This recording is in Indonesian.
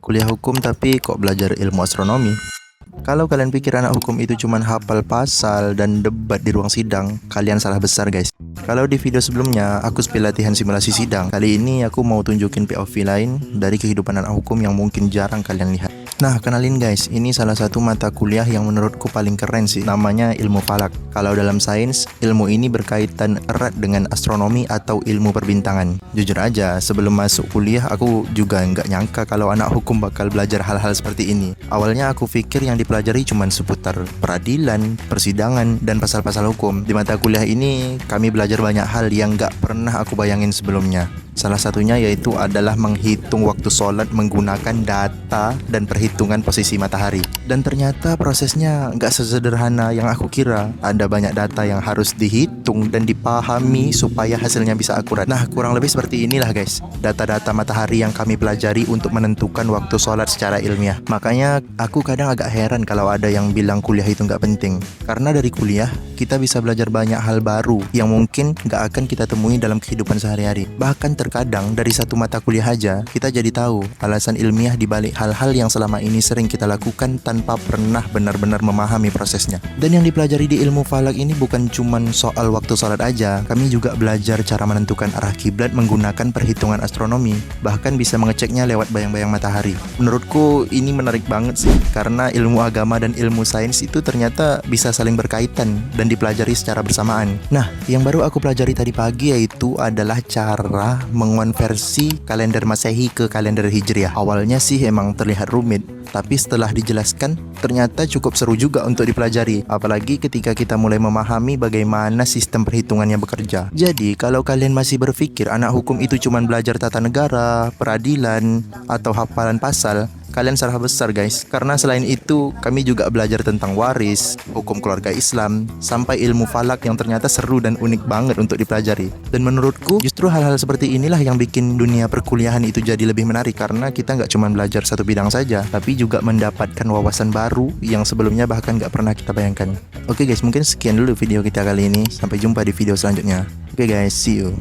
Kuliah hukum tapi kok belajar ilmu astronomi? Kalau kalian pikir anak hukum itu cuma hafal pasal dan debat di ruang sidang, kalian salah besar guys. Kalau di video sebelumnya aku spill latihan simulasi sidang, kali ini aku mau tunjukin POV lain dari kehidupan anak hukum yang mungkin jarang kalian lihat. Nah, kenalin guys, ini salah satu mata kuliah yang menurutku paling keren sih, namanya ilmu falak. Kalau dalam sains, ilmu ini berkaitan erat dengan astronomi atau ilmu perbintangan. Jujur aja, sebelum masuk kuliah aku juga nggak nyangka kalau anak hukum bakal belajar hal-hal seperti ini. Awalnya aku pikir yang dipelajari cuma seputar peradilan, persidangan, dan pasal-pasal hukum. Di mata kuliah ini, kami belajar banyak hal yang nggak pernah aku bayangin sebelumnya. Salah satunya yaitu adalah menghitung waktu sholat menggunakan data dan perhitungan posisi matahari. Dan ternyata prosesnya nggak sesederhana yang aku kira. Ada banyak data yang harus dihitung dan dipahami supaya hasilnya bisa akurat. Nah, kurang lebih seperti inilah guys, data-data matahari yang kami pelajari untuk menentukan waktu sholat secara ilmiah. Makanya aku kadang agak heran kalau ada yang bilang kuliah itu nggak penting. Karena dari kuliah, kita bisa belajar banyak hal baru yang mungkin nggak akan kita temui dalam kehidupan sehari-hari. Bahkan terkadang dari satu mata kuliah aja kita jadi tahu alasan ilmiah di balik hal-hal yang selama ini sering kita lakukan tanpa pernah benar-benar memahami prosesnya. Dan yang dipelajari di ilmu falak ini bukan cuman soal waktu sholat aja, kami juga belajar cara menentukan arah kiblat menggunakan perhitungan astronomi, bahkan bisa mengeceknya lewat bayang-bayang matahari. Menurutku ini menarik banget sih, karena ilmu agama dan ilmu sains itu ternyata bisa saling berkaitan dan dipelajari secara bersamaan. Nah, yang baru aku pelajari tadi pagi yaitu adalah cara mengonversi kalender Masehi ke kalender Hijriah. Awalnya sih emang terlihat rumit, tapi setelah dijelaskan ternyata cukup seru juga untuk dipelajari, apalagi ketika kita mulai memahami bagaimana sistem perhitungannya bekerja. Jadi kalau kalian masih berpikir anak hukum itu cuma belajar tata negara, peradilan, atau hafalan pasal, kalian salah besar guys. Karena selain itu kami juga belajar tentang waris, hukum keluarga Islam, sampai ilmu falak yang ternyata seru dan unik banget untuk dipelajari. Dan menurutku justru hal-hal seperti inilah yang bikin dunia perkuliahan itu jadi lebih menarik, karena kita nggak cuma belajar satu bidang saja, tapi juga mendapatkan wawasan baru yang sebelumnya bahkan nggak pernah kita bayangkan. Oke guys, mungkin sekian dulu video kita kali ini. Sampai jumpa di video selanjutnya. Oke guys, see you.